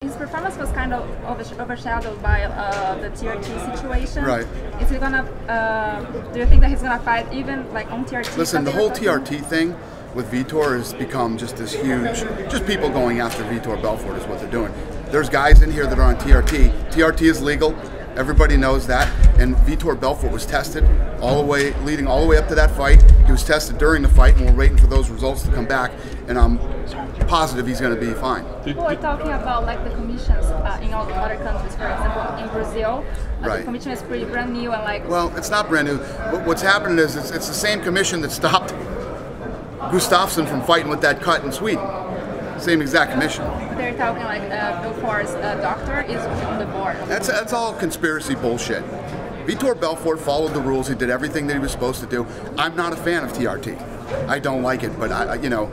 His performance was kind of overshadowed by the TRT situation. Right. Is he gonna? Do you think that he's gonna fight even like on TRT? Listen, the whole TRT thing with Vitor has become just this huge. Just people going after Vitor Belfort is what they're doing. There's guys in here that are on TRT. TRT is legal. Everybody knows that. And Vitor Belfort was tested all the way, leading all the way up to that fight. He was tested during the fight, and we're waiting for those results to come back. And I'm positive he's going to be fine. People are talking about like the commissions in all other countries. For example, in Brazil, the commission is pretty brand new and like. Well, it's not brand new. What's happening is it's the same commission that stopped Gustafsson from fighting with that cut in Sweden. Same exact commission. They're talking like Belfort's doctor is on the board. That's all conspiracy bullshit. Vitor Belfort followed the rules. He did everything that he was supposed to do. I'm not a fan of TRT. I don't like it, but you know,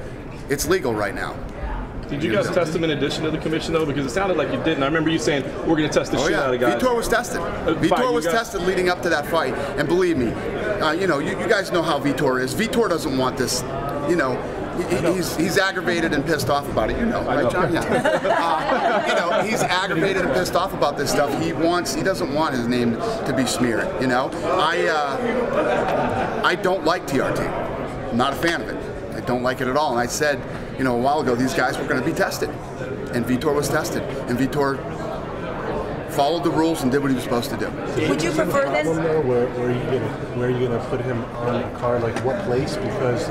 it's legal right now. Did you guys test him in addition to the commission though? Because it sounded like you didn't. I remember you saying we're going to test the shit out of guys. Vitor was tested. Vitor was tested leading up to that fight, and believe me, you know, you guys know how Vitor is. Vitor doesn't want this, you know. He's aggravated and pissed off about it, you know, right, John? Yeah. You know, he's aggravated and pissed off about this stuff. He doesn't want his name to be smeared, you know. I don't like TRT. I'm not a fan of it. I don't like it at all. And I said, you know, a while ago, these guys were going to be tested, and Vitor was tested, and Vitor followed the rules and did what he was supposed to do. Would you prefer then? Where are you gonna put him on a card? Like what place? Because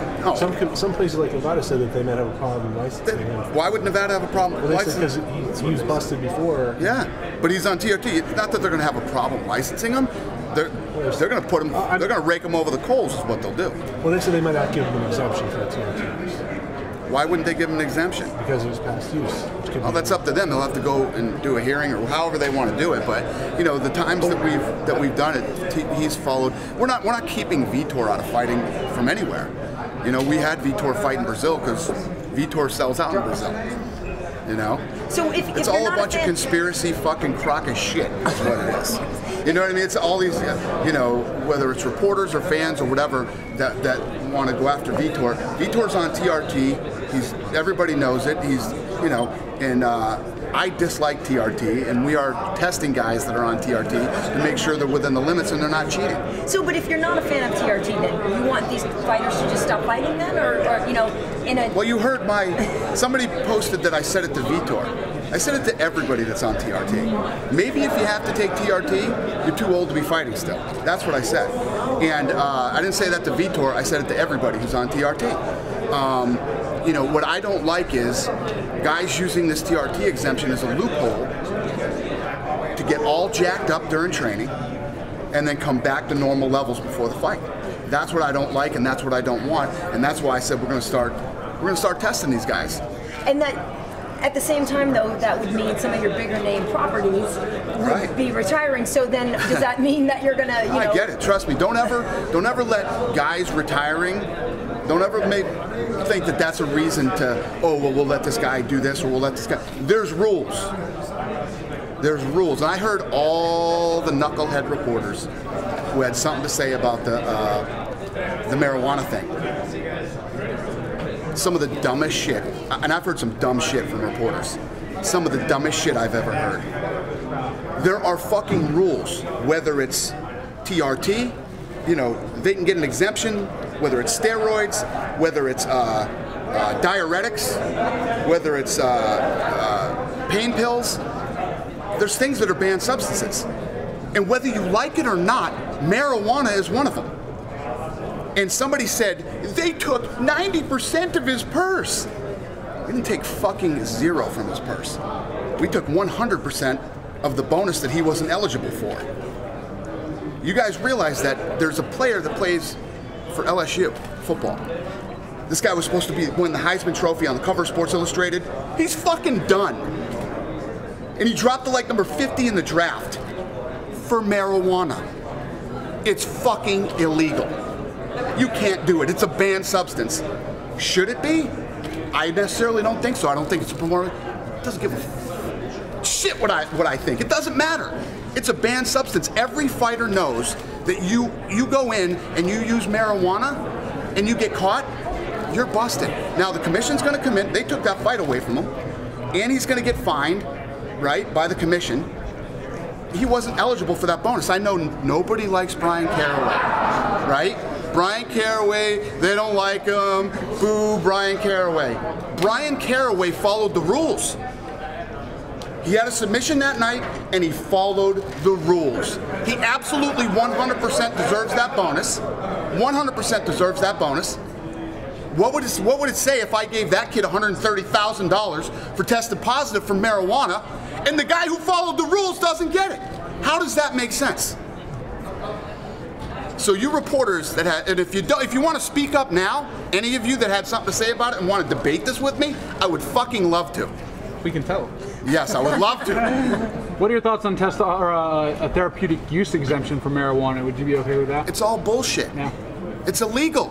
some places like Nevada said that they might have a problem licensing him. Why would Nevada have a problem licensing? Because he was busted before. Yeah, but he's on TRT. Not that they're gonna have a problem licensing him. They're gonna put him. They're gonna rake him over the coals. Is what they'll do. Well, they said they might not give him an exemption for the TRT. Why wouldn't they give him an exemption? Because it was past use. Well, that's up to them. They'll have to go and do a hearing or however they want to do it. But you know, the times that we've done it, he's followed. We're not keeping Vitor out of fighting from anywhere. You know, we had Vitor fight in Brazil because Vitor sells out in Brazil. You know, so if it's all a bunch of conspiracy fucking crock of shit. Is what it is. You know what I mean? It's all these, you know, whether it's reporters or fans or whatever that want to go after Vitor. Vitor's on TRT. Everybody knows it. He's, you know, and I dislike TRT, and we are testing guys that are on TRT to make sure they're within the limits and they're not cheating. So, but if you're not a fan of TRT, then you want these fighters to just stop fighting then, or you know, in a. Well, you heard somebody posted that I said it to Vitor. I said it to everybody that's on TRT. Maybe if you have to take TRT, you're too old to be fighting still. That's what I said. And I didn't say that to Vitor, I said it to everybody who's on TRT. You know, what I don't like is guys using this TRT exemption as a loophole to get all jacked up during training and then come back to normal levels before the fight. That's what I don't like, and that's what I don't want, and that's why I said we're going to start testing these guys. And that, at the same time, though, that would mean some of your bigger name properties would be retiring. So then, does that mean that you're going to, you know? I get it. Trust me. Don't ever let guys retiring. Don't ever think that that's a reason to, oh, well, we'll let this guy do this, or we'll let this guy. There's rules. There's rules. And I heard all the knucklehead reporters who had something to say about the marijuana thing. Some of the dumbest shit, and I've heard some dumb shit from reporters. Some of the dumbest shit I've ever heard. There are fucking rules, whether it's TRT, you know, they can get an exemption, whether it's steroids, whether it's diuretics, whether it's pain pills. There's things that are banned substances. And whether you like it or not, marijuana is one of them. And somebody said, they took 90% of his purse. We didn't take fucking zero from his purse. We took 100% of the bonus that he wasn't eligible for. You guys realize that there's a player that plays for LSU football. This guy was supposed to win the Heisman Trophy on the cover of Sports Illustrated. He's fucking done. And he dropped to like number 50 in the draft for marijuana. It's fucking illegal. You can't do it. It's a banned substance. Should it be? I necessarily don't think so. I don't think it's a promoter. It doesn't give a shit what I think. It doesn't matter. It's a banned substance. Every fighter knows that you go in and you use marijuana and you get caught, you're busted. Now the commission's going to come in. They took that fight away from him, and he's going to get fined, right, by the commission, he wasn't eligible for that bonus. I know nobody likes Brian Caraway, right? Brian Caraway, they don't like him. Boo, Brian Caraway. Brian Caraway followed the rules. He had a submission that night, and he followed the rules. He absolutely 100% deserves that bonus. 100% deserves that bonus. What would it say if I gave that kid $130,000 for testing positive for marijuana, and the guy who followed the rules doesn't get it? How does that make sense? So you reporters that had, and if you want to speak up now, any of you that had something to say about it and want to debate this with me, I would fucking love to. We can tell. Yes, I would love to. What are your thoughts on a therapeutic use exemption for marijuana? Would you be okay with that? It's all bullshit. Yeah. It's illegal.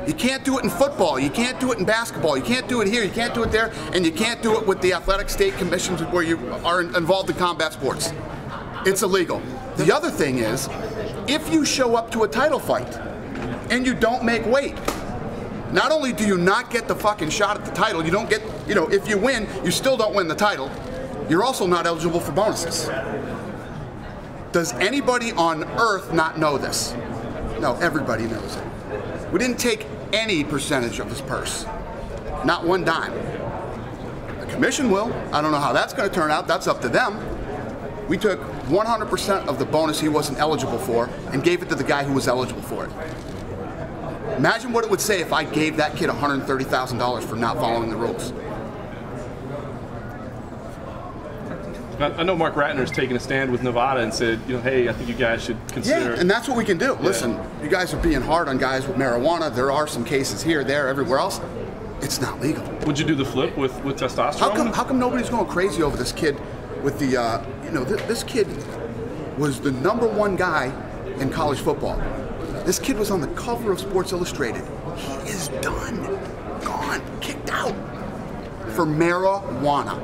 You can't do it in football. You can't do it in basketball. You can't do it here. You can't do it there. And you can't do it with the athletic state commissions where you are involved in combat sports. It's illegal. The other thing is, if you show up to a title fight and you don't make weight, not only do you not get the fucking shot at the title, you don't get, if you win, you still don't win the title, you're also not eligible for bonuses. Does anybody on earth not know this? No, everybody knows it. We didn't take any percentage of his purse. Not one dime. The commission will. I don't know how that's going to turn out. That's up to them. We took 100% of the bonus he wasn't eligible for and gave it to the guy who was eligible for it. Imagine what it would say if I gave that kid $130,000 for not following the rules. I know Mark Ratner's taken a stand with Nevada and said, hey, I think you guys should consider. Yeah, and that's what we can do. Yeah. Listen, you guys are being hard on guys with marijuana. There are some cases here, there, everywhere else. It's not legal. Would you do the flip with testosterone? How come nobody's going crazy over this kid with the, this kid was the #1 guy in college football. This kid was on the cover of Sports Illustrated. He is done, gone, kicked out for marijuana.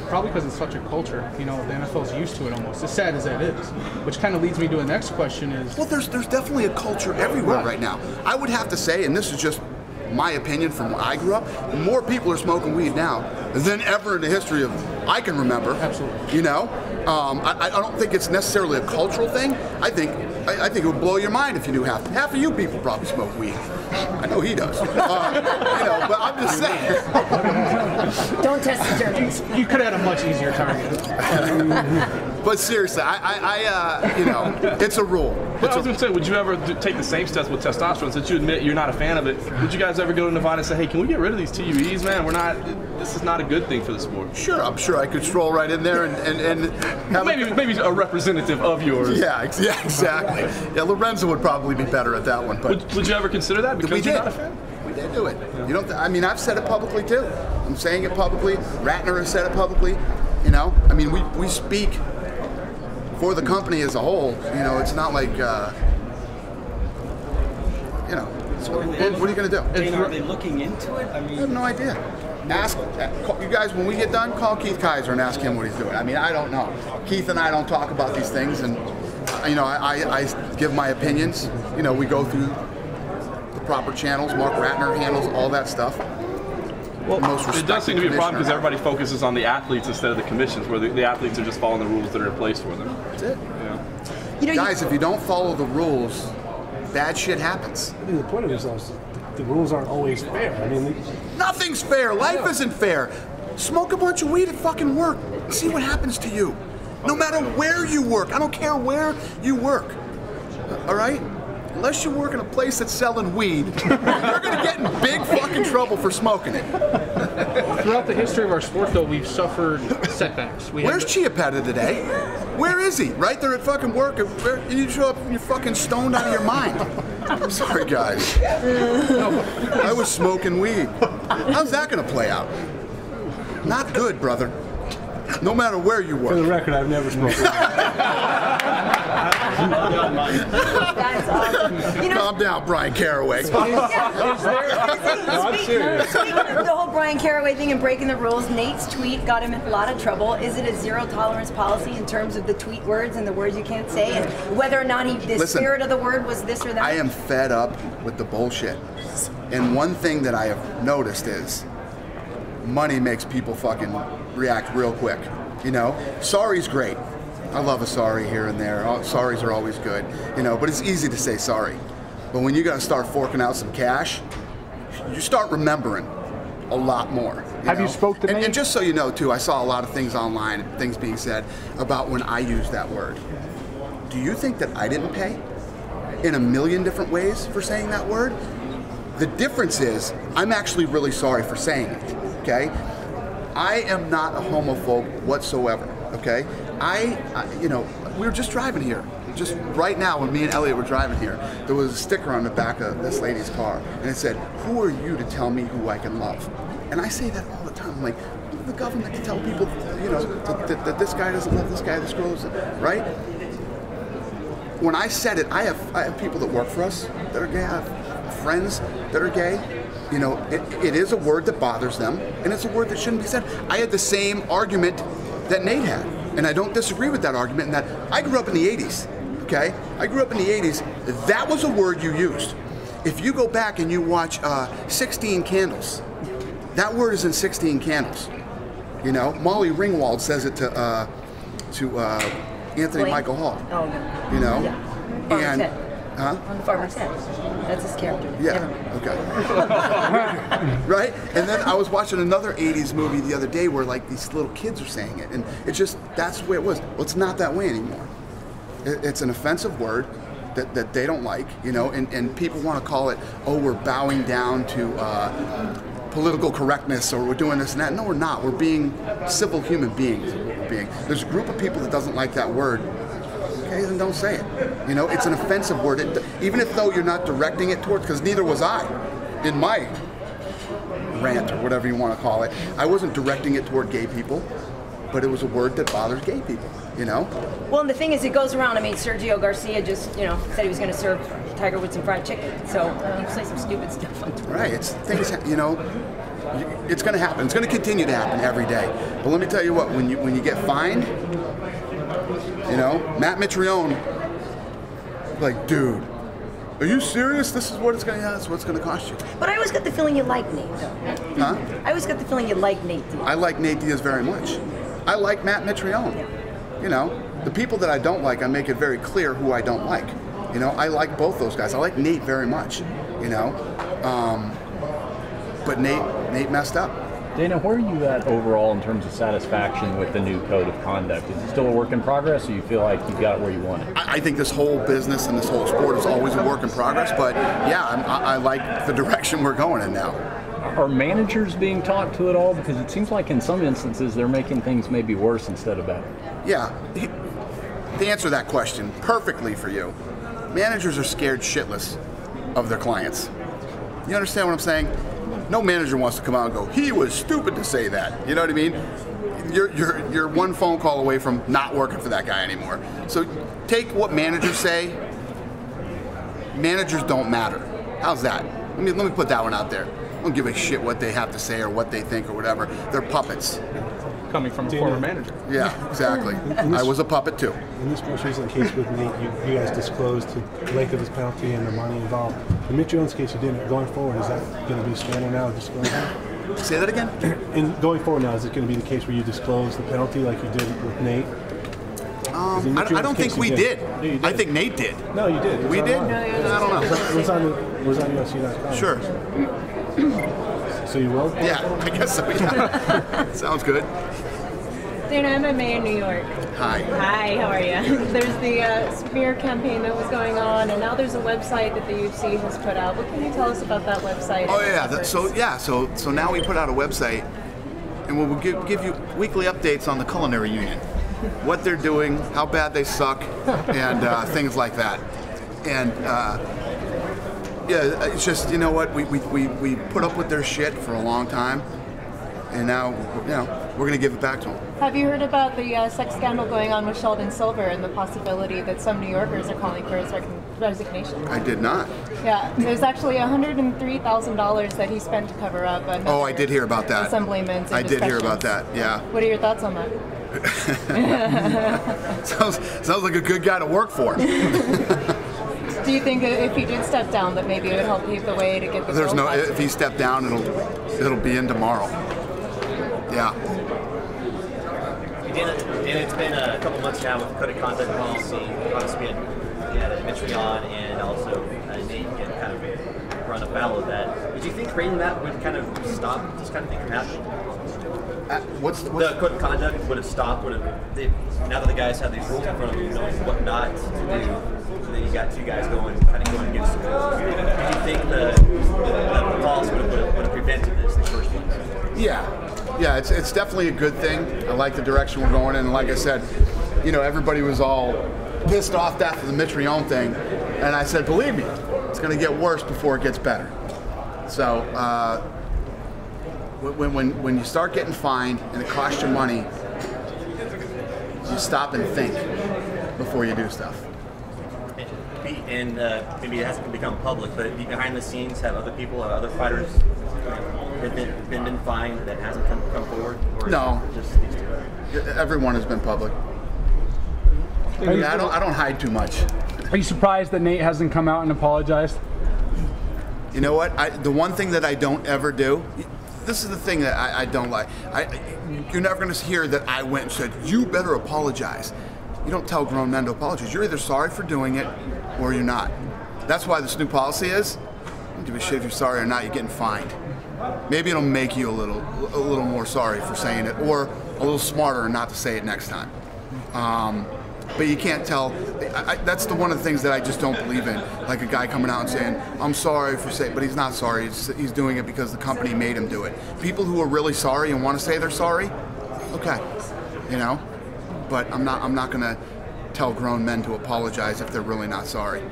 Probably because it's such a culture. The NFL's used to it almost, as sad as that is. Which kind of leads me to the next question is... Well, there's definitely a culture everywhere right now. I would have to say, and this is just my opinion from when I grew up, more people are smoking weed now than ever in the history of I can remember. Absolutely. I don't think it's necessarily a cultural thing. I think it would blow your mind if you knew half of you people probably smoke weed. I know he does. But I'm just saying. Don't test the Germans. You could have had a much easier target. But seriously, it's a rule. But I was going to say, would you ever take the same steps with testosterone? Since you admit you're not a fan of it, would you guys ever go to Nevada and say, hey, can we get rid of these TUEs, man? This is not a good thing for the sport. Sure, I'm sure I could stroll right in there and have maybe a representative of yours. Yeah, exactly. Yeah, Lorenzo would probably be better at that one. But would you ever consider that because you're not a fan? We did do it. Yeah. I've said it publicly too. I'm saying it publicly. Ratner has said it publicly. We speak for the company as a whole. It's not like, so what are you going to do? Dana, are they looking into it? I have no idea. Ask you guys when we get done. Call Keith Kaiser and ask him what he's doing. I don't know. Keith and I don't talk about these things, and I give my opinions. We go through the proper channels. Mark Ratner handles all that stuff. Well, it does seem to be a problem because everybody focuses on the athletes instead of the commissions, where the athletes are just following the rules that are in place for them. That's it. Yeah. Guys, if you don't follow the rules, bad shit happens. The point of this is the rules aren't always fair. Nothing's fair. Life isn't fair. Smoke a bunch of weed at fucking work. See what happens to you. No matter where you work. I don't care where you work. All right? Unless you work in a place that's selling weed, you're going to get in big fucking trouble for smoking it. Throughout the history of our sport, though, we've suffered setbacks. Where's Chiapetta today? Where is he? Right there at fucking work, and you show up and you're fucking stoned out of your mind. I'm sorry, guys. I was smoking weed. How's that going to play out? Not good, brother. No matter where you work. For the record, I've never smoked weed. That's awesome. Calm down, Brian Caraway. Speaking of the whole Brian Caraway thing and breaking the rules, Nate's tweet got him in a lot of trouble. Is it a zero tolerance policy in terms of the tweet words and the words you can't say, and whether or not the spirit of the word was this or that? I am fed up with the bullshit. And one thing that I have noticed is money makes people fucking react real quick. You know, sorry's great. I love a sorry here and there. Sorries are always good, you know, but it's easy to say sorry. But when you got to start forking out some cash, you start remembering a lot more. Have you spoke to me? And just so you know, too, I saw a lot of things online, things being said about when I used that word. Do you think that I didn't pay in a million different ways for saying that word? The difference is, I'm actually really sorry for saying it, okay? I am not a homophobe whatsoever, okay? You know, we were just driving here. Just right now, when me and Elliot were driving here, there was a sticker on the back of this lady's car, and it said, "Who are you to tell me who I can love?" And I say that all the time. I'm like, the government to tell people, you know, that this guy doesn't love this guy, this girl doesn't, right? When I said it, I have people that work for us that are gay. I have friends that are gay. You know, it is a word that bothers them, and it's a word that shouldn't be said. I had the same argument that Nate had, and I don't disagree with that argument in that I grew up in the 80s, okay? I grew up in the 80s. That was a word you used. If you go back and you watch 16 Candles, that word is in 16 Candles. You know, Molly Ringwald says it to Anthony Michael Hall. Oh, no. You know? Yeah. And, On the Farmer's Head. That's his character. Yeah, okay. Right? And then I was watching another 80s movie the other day where like these little kids are saying it, and it's just, that's the way it was. Well, it's not that way anymore. It's an offensive word that they don't like, you know, and people want to call it, oh, we're bowing down to political correctness, or we're doing this and that. No, we're not. We're being civil human beings. There's a group of people that doesn't like that word. Okay, then don't say it. You know, it's an offensive word. Even if though you're not directing it towards, because neither was I in my rant or whatever you want to call it. I wasn't directing it toward gay people, but it was a word that bothers gay people, you know? Well, and the thing is, it goes around. I mean, Sergio Garcia just, you know, said he was going to serve Tiger with some fried chicken. So you say some stupid stuff on Twitter. Right, it's things, you know, it's going to happen. It's going to continue to happen every day. But let me tell you what, when you get fined, you know, Matt Mitrione, like, dude, are you serious? This is what it's going to, that's what it's going to cost you. But I always got the feeling you like Nate, though. Huh? I always got the feeling you like Nate Diaz. I like Nate Diaz very much. I like Matt Mitrione. You know, the people that I don't like, I make it very clear who I don't like. You know, I like both those guys. I like Nate very much, you know. But Nate messed up. Dana, where are you at overall in terms of satisfaction with the new code of conduct? Is it still a work in progress, or you feel like you got it where you want it? I think this whole business and this whole sport is always a work in progress, but yeah, I like the direction we're going in now. Are managers being taught to it all? Because it seems like in some instances they're making things maybe worse instead of better. Yeah, to answer that question perfectly for you, managers are scared shitless of their clients. You understand what I'm saying? No manager wants to come out and go, he was stupid to say that. You know what I mean? You're one phone call away from not working for that guy anymore. So take what managers say. Managers don't matter. How's that? Let me put that one out there. I don't give a shit what they have to say or what they think or whatever. They're puppets. Coming from a former manager. Yeah, exactly. I was a puppet too. In this most recent case with Nate, you guys disclosed the length of his penalty and the money involved. In Mitch Jones' case, you didn't. Going forward, is that going to be standard now? Say that again? In going forward now, is it going to be the case where you disclose the penalty like you did with Nate? I don't think we did. Yeah, you did. I think Nate did. No, you did. We did? I don't know. It was on UFC.com. Sure. So you will? Yeah, I guess so. Yeah. Sounds good. Dana, MMA in New York. Hi. Hi, how are you? There's the smear campaign that was going on, and now there's a website that the UFC has put out. What can you tell us about that website? Oh yeah, so now we put out a website, and we'll give you weekly updates on the culinary union, what they're doing, how bad they suck, and things like that. And yeah, it's just, you know what, we put up with their shit for a long time, and now, you know, we're going to give it back to them. Have you heard about the sex scandal going on with Sheldon Silver and the possibility that some New Yorkers are calling for his resignation? I did not. Yeah, there's actually $103,000 that he spent to cover up. Oh, I did hear about that. Assemblyman's I did hear about that, yeah. What are your thoughts on that? sounds like a good guy to work for. Do you think if he did step down that maybe it would help pave the way to get the There's no, if he stepped down, it'll be in tomorrow. Yeah. Dana, And it's been a couple months now with the code of conduct policy. Obviously, we had Dimitri on, and also Nate can kind of run afoul of that. Did you think creating that would kind of stop this kind of thing from happening? The code of conduct would have stopped. Now that the guys have these rules in front of them, knowing what not to do, then you got two guys going against the rules. Do you think the policy would have prevented this in the first place? Yeah, it's definitely a good thing. I like the direction we're going in, and like I said, everybody was all pissed off after the Mitrione thing, and I said, believe me, it's going to get worse before it gets better. So when you start getting fined and it costs you money, you stop and think before you do stuff. And maybe it hasn't become public, but behind the scenes, have other people, other fighters been fined that hasn't come forward? Or no, just these two? Everyone has been public. I don't hide too much. Are you surprised that Nate hasn't come out and apologized? You know what? The one thing that I don't ever do, this is the thing that I don't like. You're never going to hear that I went and said, you better apologize. You don't tell grown men to apologize. You're either sorry for doing it or you're not. That's why this new policy is, I don't give a shit if you're sorry or not, you're getting fined. Maybe it'll make you a little more sorry for saying it, or a little smarter not to say it next time. But you can't tell. That's one of the things that I just don't believe in. Like a guy coming out and saying, I'm sorry for saying, but he's not sorry. He's doing it because the company made him do it. People who are really sorry and want to say they're sorry, okay, But I'm not going to tell grown men to apologize if they're really not sorry.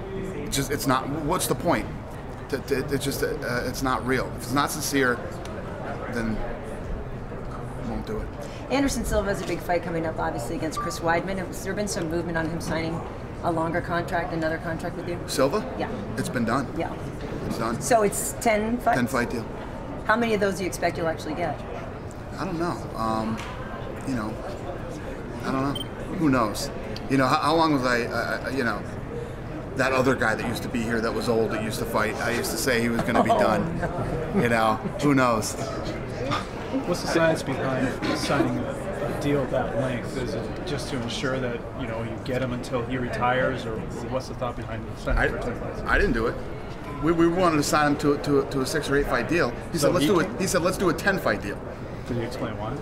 It's not. What's the point? It's not real. If it's not sincere, then I won't do it. Anderson Silva has a big fight coming up, obviously, against Chris Weidman. Has there been some movement on him signing a longer contract, another contract with you? Silva? Yeah. It's been done. Yeah. It's done. So it's 10 fights? 10 fight deal. How many of those do you expect you'll actually get? I don't know. I don't know. Who knows? How long was that other guy that used to be here that was old that used to fight, I used to say he was going to be done. No. Who knows? What's the science behind signing a deal that length? Is it just to ensure that you get him until he retires, or what's the thought behind signing for 10 fights? I didn't do it. We wanted to sign him to a 6 or 8 fight deal. He said let's do it. He said let's do a 10 fight deal. Can you explain why?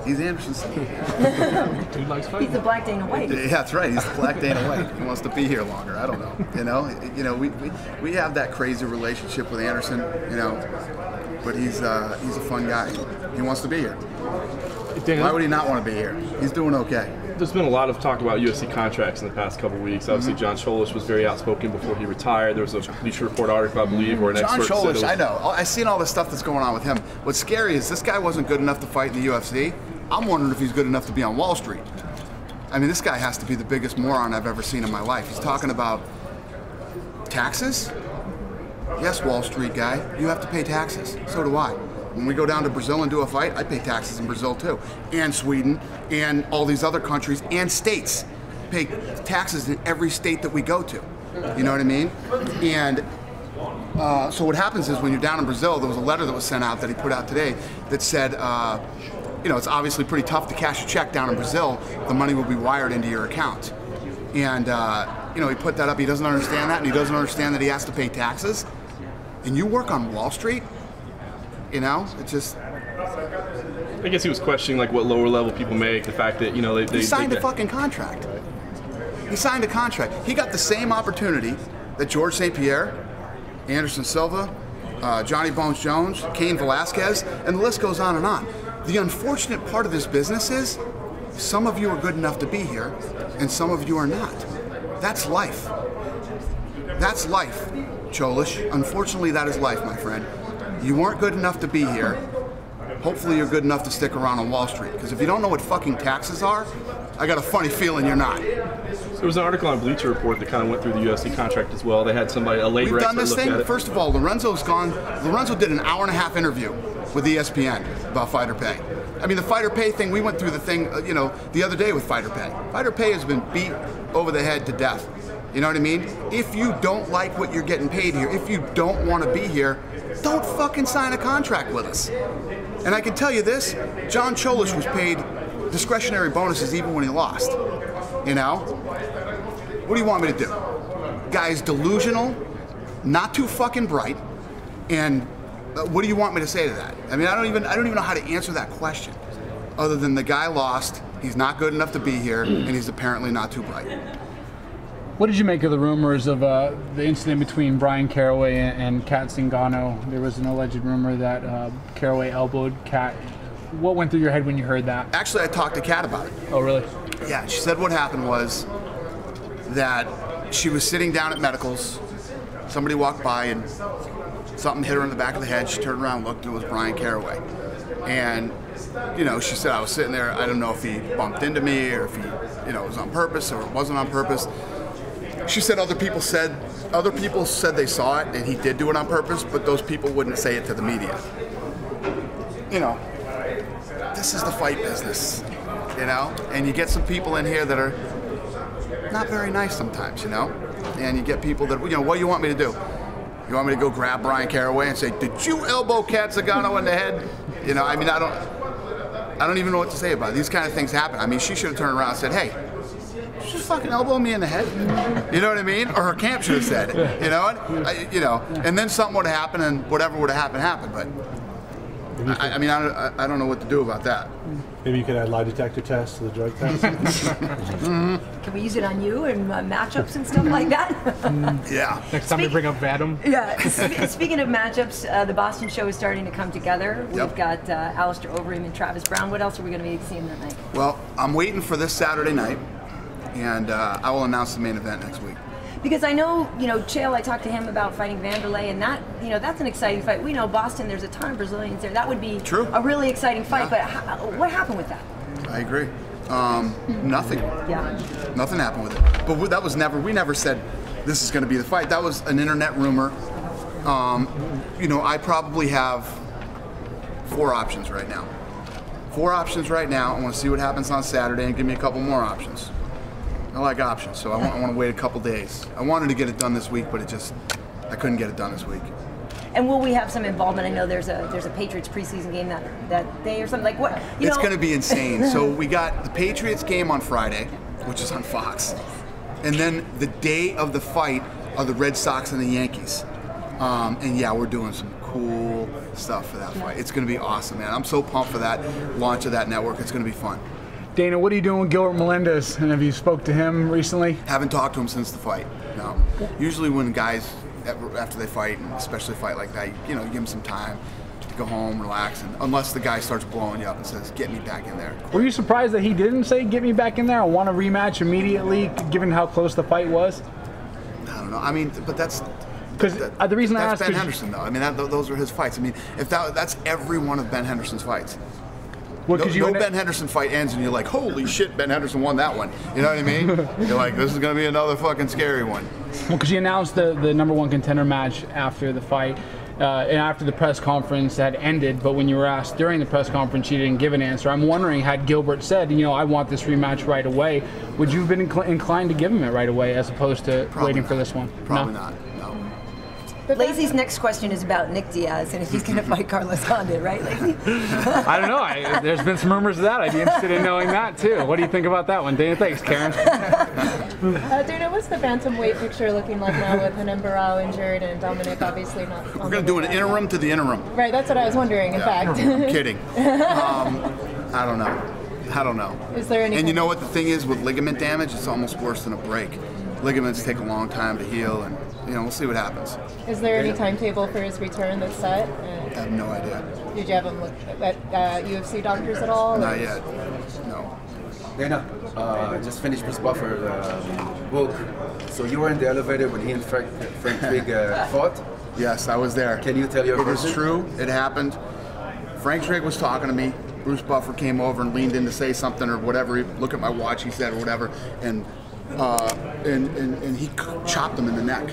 He's Anderson Silva. Dude likes fighting. He's the Black Dana White. Yeah, that's right. He's the Black Dana White. He wants to be here longer. I don't know. We have that crazy relationship with Anderson. But he's a fun guy. He wants to be here. Why would he not want to be here? He's doing okay. There's been a lot of talk about UFC contracts in the past couple of weeks. Obviously, Jon Jones was very outspoken before he retired. There was a Bleacher Report article, I believe, or an expert Jon Jones, said I know. I've seen all the stuff that's going on with him. What's scary is this guy wasn't good enough to fight in the UFC. I'm wondering if he's good enough to be on Wall Street. I mean, this guy has to be the biggest moron I've ever seen in my life. He's talking about taxes. Yes, Wall Street guy, you have to pay taxes. So do I. When we go down to Brazil and do a fight, I pay taxes in Brazil too, and Sweden, and all these other countries, and states. Pay taxes in every state that we go to. You know what I mean? And so what happens is when you're down in Brazil, there was a letter that was sent out that he put out today that said, it's obviously pretty tough to cash a check down in Brazil. The money will be wired into your account. And, he put that up. He doesn't understand that, and he doesn't understand that he has to pay taxes. And you work on Wall Street? It's just... I guess he was questioning what lower level people make, the fact that, they signed a fucking contract. He signed a contract. He got the same opportunity that George St. Pierre, Anderson Silva, Johnny Bones Jones, Cain Velasquez, and the list goes on and on. The unfortunate part of this business is some of you are good enough to be here, and some of you are not. That's life. That's life, Cholish. Unfortunately, that is life, my friend. You weren't good enough to be here. Hopefully you're good enough to stick around on Wall Street. Because if you don't know what fucking taxes are, I got a funny feeling you're not. So there was an article on Bleacher Report that kind of went through the UFC contract as well. They had somebody, a labor expert, We've done this thing. First of all, Lorenzo's gone. Lorenzo did an hour-and-a-half interview with ESPN about fighter pay. I mean, the fighter pay thing, we went through the thing, the other day with fighter pay. Fighter pay has been beat over the head to death. You know what I mean? If you don't like what you're getting paid here, if you don't want to be here, don't fucking sign a contract with us. And I can tell you this, John Cholish was paid discretionary bonuses even when he lost. You know? What do you want me to do? Guy's delusional, not too fucking bright, and what do you want me to say to that? I mean, I don't even know how to answer that question, other than the guy lost, he's not good enough to be here, and he's apparently not too bright. What did you make of the rumors of the incident between Brian Caraway and Kat Zingano? There was an alleged rumor that Caraway elbowed Kat. What went through your head when you heard that? Actually, I talked to Kat about it. Oh, really? Yeah, she said what happened was that she was sitting down at medicals. Somebody walked by and something hit her in the back of the head. She turned around, looked, and it was Brian Caraway. And, you know, she said, I was sitting there, I don't know if he bumped into me or if he, you know, it was on purpose or it wasn't on purpose. She said other people said they saw it and he did do it on purpose, but those people wouldn't say it to the media. You know, this is the fight business, you know? And you get some people in here that are not very nice sometimes, you know? And you get people that, you know, what do you want me to do? You want me to go grab Brian Caraway and say, did you elbow Kat Zingano in the head? You know, I mean, I don't even know what to say about it. These kind of things happen. I mean, she should have turned around and said, hey, did you just fucking elbow me in the head? You know what I mean? Or her camp should have said it, you know? And then something would have happened and whatever would have happened, but I mean, I don't know what to do about that. Maybe you could add lie detector tests to the drug test. Can we use it on you and matchups and stuff like that? Yeah. Next time we bring up Vadim. Yeah. Speaking of matchups, the Boston show is starting to come together. We've got Alistair Overeem and Travis Brown. What else are we going to be seeing that night? Well, I'm waiting for this Saturday night, and I will announce the main event next week. Because I know, you know, Chael, I talked to him about fighting Vanderlei, and that, you know, that's an exciting fight. We know Boston, there's a ton of Brazilians there. That would be a really exciting fight, but what happened with that? I agree. Nothing. Yeah. Nothing happened with it. But that was never, we never said this is going to be the fight. That was an internet rumor. You know, I probably have 4 options right now. 4 options right now. I want to see what happens on Saturday and give me a couple more options. I like options, so I want to wait a couple days. I wanted to get it done this week, but I couldn't get it done this week. And will we have some involvement? I know there's a Patriots preseason game that day or something. Like what? It's going to be insane. So we got the Patriots game on Friday, which is on Fox, and then the day of the fight are the Red Sox and the Yankees. And yeah, we're doing some cool stuff for that fight. It's going to be awesome, man. I'm so pumped for that launch of that network. It's going to be fun. Dana, what are you doing with Gilbert Melendez? And have you spoke to him recently? Haven't talked to him since the fight, no. Usually when guys, after they fight, and especially a fight like that, you know, you give them some time to go home, relax, and unless the guy starts blowing you up and says, get me back in there. Were you surprised that he didn't say, get me back in there? I want a rematch immediately, given how close the fight was? I don't know. I mean, but that's... Because the reason I asked... That's Ben Henderson, though. I mean, those are his fights. I mean, if that's every one of Ben Henderson's fights. Well, no Ben Henderson fight ends and you're like, holy shit, Ben Henderson won that one. You know what I mean? You're like, this is going to be another fucking scary one. Well, because you announced the #1 contender match after the fight and after the press conference had ended, but when you were asked during the press conference, you didn't give an answer. I'm wondering, had Gilbert said, you know, I want this rematch right away, would you have been inclined to give him it right away as opposed to waiting for this one? Probably not. Lazy's next question is about Nick Diaz and if he's going to fight Carlos Condit, right, Lazy? I don't know. There's been some rumors of that. I'd be interested in knowing that, too. What do you think about that one? Dana, thanks, Karen. Dana, what's the bantamweight picture looking like now with Renan Barao injured and Dominic obviously not? We're going to do an interim to the interim. Right, that's what I was wondering, in fact. I'm kidding. I don't know. Is there any... And you know what the thing is with ligament damage? It's almost worse than a break. Ligaments take a long time to heal, and you know, we'll see what happens. Is there any timetable for his return that's set? I have no idea. Did you have him look at UFC doctors at all? Not yet. No. Dana, just finished Bruce Buffer book. So you were in the elevator when he and Frank Trigg fought? Yes, I was there. Can you tell your version? It was true. It happened. Frank Trigg was talking to me. Bruce Buffer came over and leaned in to say something or whatever. Look at my watch, he said, or whatever, and he chopped him in the neck.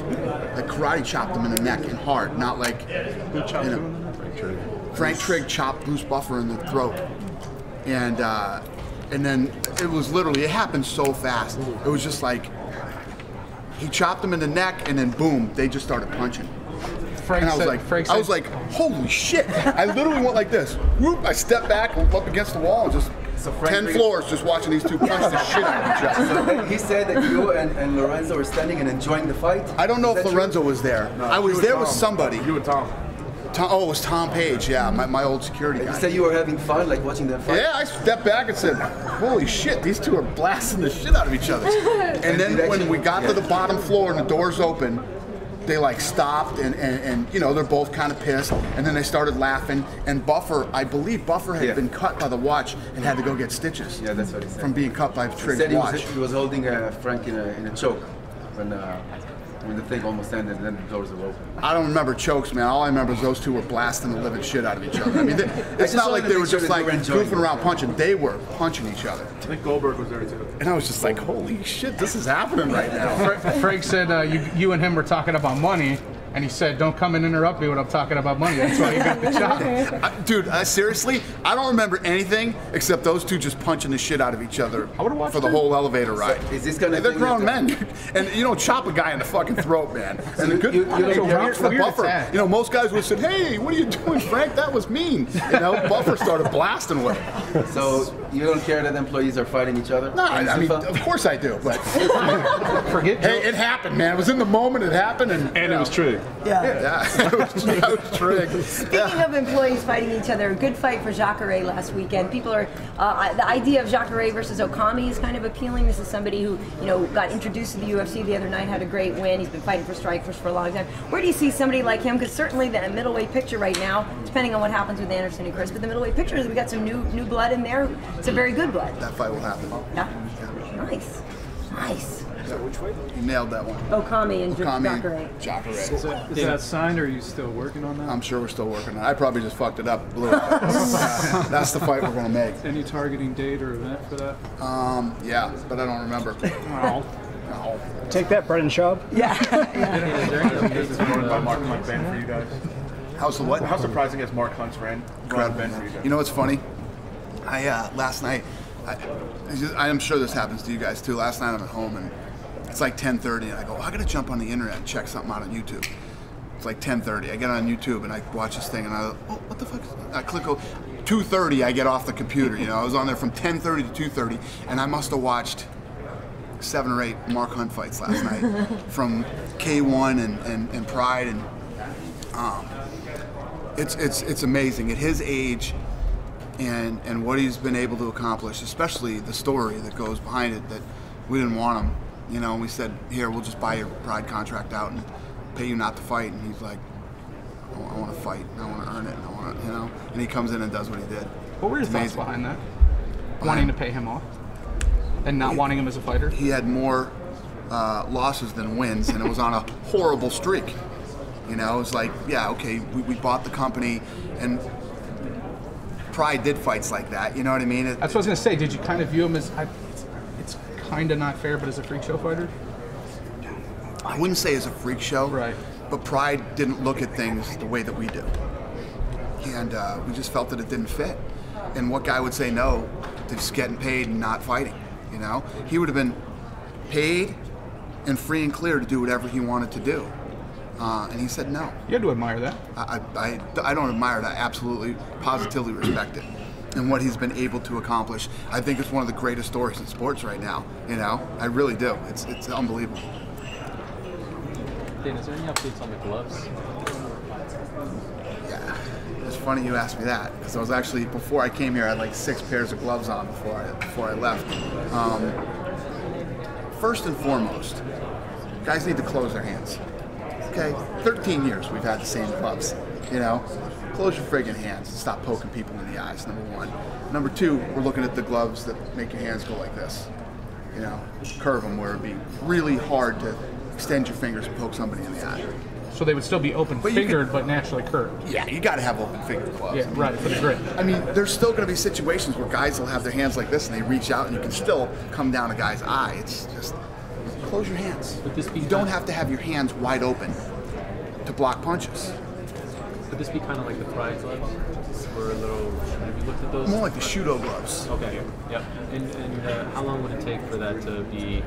Like karate chopped him in the neck and hard, not like, Who chopped him in the neck? Frank Trigg chopped Bruce Buffer in the throat. And then it was literally, it happened so fast. It was just like, he chopped him in the neck and then boom, they just started punching. And I was like, holy shit. I literally went like this. Whoop, I stepped back, up against the wall and just So 10 floors just watching these two punch the shit out of each other. So he said that you and Lorenzo were standing and enjoying the fight? I don't know if Lorenzo was there. No, I was there with somebody. You and Tom. Oh, it was Tom Page, yeah, my old security guy. You said you were having fun, like watching them fight? Yeah, I stepped back and said, holy shit, these two are blasting the shit out of each other. And then when we got to the bottom floor and the doors open, they like stopped and you know, they're both kind of pissed. And then they started laughing. And Buffer, I believe Buffer had been cut by the watch and had to go get stitches. Yeah, that's what he said. From being cut by Trig's watch. He was holding Frank in a choke when the thing almost ended and then the doors were open. I don't remember chokes, man. All I remember is those two were blasting the living shit out of each other. I mean, it's not like they were just like goofing around punching. They were punching each other. I think Goldberg was there too. And I was just like, holy shit, this is happening right now. Frank said you and him were talking about money, and he said, don't come and interrupt me when I'm talking about money. That's why you got the job. Dude, seriously, I don't remember anything except those two just punching the shit out of each other for the whole elevator ride. So is this gonna they're grown men. And you don't chop a guy in the fucking throat, man. And the good props for Buffer. You know, most guys would have said, hey, what are you doing, Frank? That was mean. You know, Buffer started blasting with him. So you don't care that employees are fighting each other? No, I mean, of course I do, but hey, it happened, man. It was in the moment, it happened, and it was true. Yeah, that was Trig. Speaking of employees fighting each other, a good fight for Jacare last weekend. People are, the idea of Jacare versus Okami is kind of appealing. This is somebody who, you know, got introduced to the UFC the other night, had a great win. He's been fighting for strikers for a long time. Where do you see somebody like him? Because certainly the middleweight picture right now, depending on what happens with Anderson and Chris, but the middleweight picture is we got some new blood in there. It's a very good blood. That fight will happen. Yeah. Nice. Nice. Which way? You nailed that one. Okami and Jacare. Is that signed, or are you still working on that? I'm sure we're still working on it. I probably just fucked it up. Blew it. That's the fight we're going to make. Any targeting date or event for that? Yeah, but I don't remember. No. Take that, Brendan Schaub. Yeah. Is there any business going by Mark Hunt Ben for you guys? How's the what? How surprising is Mark Hunt's run Ben for you guys? You know what's funny? Last night, I'm sure this happens to you guys too. Last night I'm at home and it's like 10:30 and I go, I gotta jump on the internet and check something out on YouTube. It's like 10:30. I get on YouTube and I watch this thing and I go, what the fuck? I click 2:30. I get off the computer. You know, I was on there from 10:30 to 2:30 and I must have watched 7 or 8 Mark Hunt fights last night from K1 and Pride and it's amazing at his age. And what he's been able to accomplish, especially the story that goes behind it, that we didn't want him, you know, and we said, here, we'll just buy your Pride contract out and pay you not to fight. And he's like, I want to fight, and I want to earn it, and I want to, you know, and he comes in and does what he did. What were your thoughts behind that? Wanting to pay him off and not wanting him as a fighter? He had more losses than wins, and it was on a horrible streak. You know, it was like, yeah, okay, we bought the company, and Pride did fights like that, you know what I mean? That's what I was going to say. Did you kind of view him as, it's kind of not fair, but as a freak show fighter? I wouldn't say as a freak show, right? But Pride didn't look at things the way that we do. And we just felt that it didn't fit. And what guy would say no to just getting paid and not fighting, you know? He would have been paid and free and clear to do whatever he wanted to do. And he said no. You had to admire that. I don't admire that. Absolutely, positively respect it. And what he's been able to accomplish. I think it's one of the greatest stories in sports right now. You know, I really do. It's unbelievable. Dan, is there any updates on the gloves? Yeah, it's funny you asked me that because I was actually, before I came here, I had like 6 pairs of gloves on before I left. First and foremost, guys need to close their hands. Okay, 13 years we've had the same gloves, you know? Close your friggin' hands and stop poking people in the eyes, number 1. Number 2, we're looking at the gloves that make your hands go like this. You know, curve them where it'd be really hard to extend your fingers and poke somebody in the eye. So they would still be open-fingered but naturally curved. Yeah, you gotta have open-fingered gloves. Yeah, right, for the grip. I mean, there's still gonna be situations where guys will have their hands like this and they reach out and you can still come down a guy's eye. It's just, close your hands. You don't have to have your hands wide open to block punches. Would this be kind of like the Pride gloves? Or a little, have you looked at those? More like the Shudo gloves. Okay, yep. And how long would it take for that to be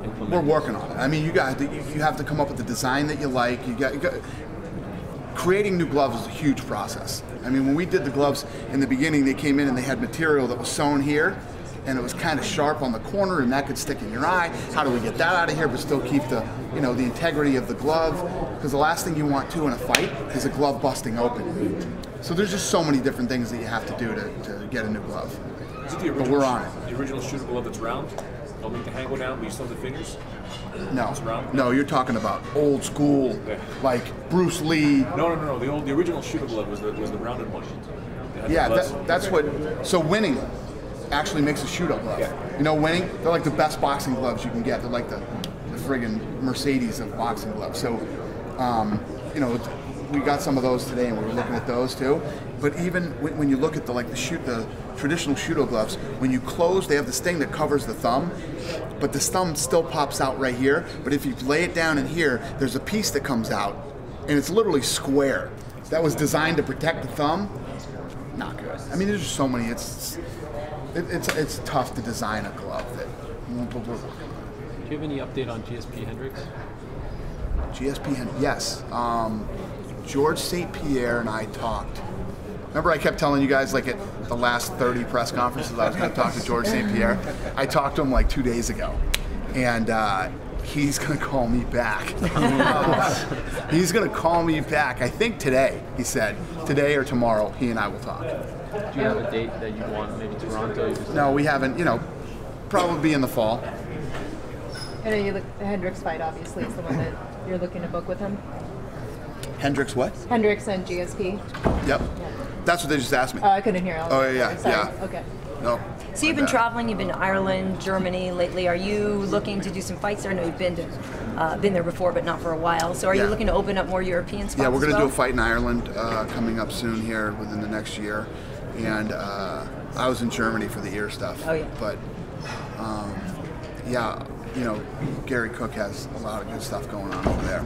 implemented? We're working on it. I mean, you have to come up with the design that you like. You got creating new gloves is a huge process. I mean, when we did the gloves in the beginning, they came in and they had material that was sewn here, and it was kind of sharp on the corner, and that could stick in your eye. How do we get that out of here, but still keep the, you know, the integrity of the glove? Because the last thing you want to in a fight is a glove busting open. So there's just so many different things that you have to do to get a new glove. Is it the original, but we're on it. The original shooter glove that's round? Don't make the hand go down, but you still have the fingers? No, you're talking about old school, like Bruce Lee. No. The original shooter glove was the rounded one. Yeah, that's what. So winning actually makes a shoot-up glove. Yeah. You know, winning, they're like the best boxing gloves you can get. They're like the friggin' Mercedes of boxing gloves. So, you know, we got some of those today, and we were looking at those too. But even when you look at the traditional Shudo gloves, when you close, they have this thing that covers the thumb, but the thumb still pops out right here. But if you lay it down in here, there's a piece that comes out, and it's literally square. That was designed to protect the thumb. Not good. I mean, there's just so many. It's tough to design a glove that. But we're working on. Do you have any update on GSP Hendricks? GSP Hendricks, yes. George St. Pierre and I talked. Remember I kept telling you guys, like, at the last 30 press conferences I was going to talk to George St. Pierre? I talked to him like 2 days ago, and he's going to call me back. He's going to call me back, I think today, he said. Today or tomorrow, he and I will talk. Do you have a date that you want, maybe Toronto? No, we haven't, you know, probably in the fall. I know the Hendricks fight, obviously, is the one that you're looking to book with him. Hendricks what? Hendricks and GSP. Yep. That's what they just asked me. I couldn't hear. Oh, yeah. Okay. No. So you've been traveling, you've been to Ireland, Germany lately. Are you looking to do some fights there? I know you've been there before, but not for a while. So are you looking to open up more European spots? Yeah, we're going to do a fight in Ireland coming up soon here within the next year. And I was in Germany for the ear stuff. Oh, yeah. But, yeah, you know, Gary Cook has a lot of good stuff going on over there.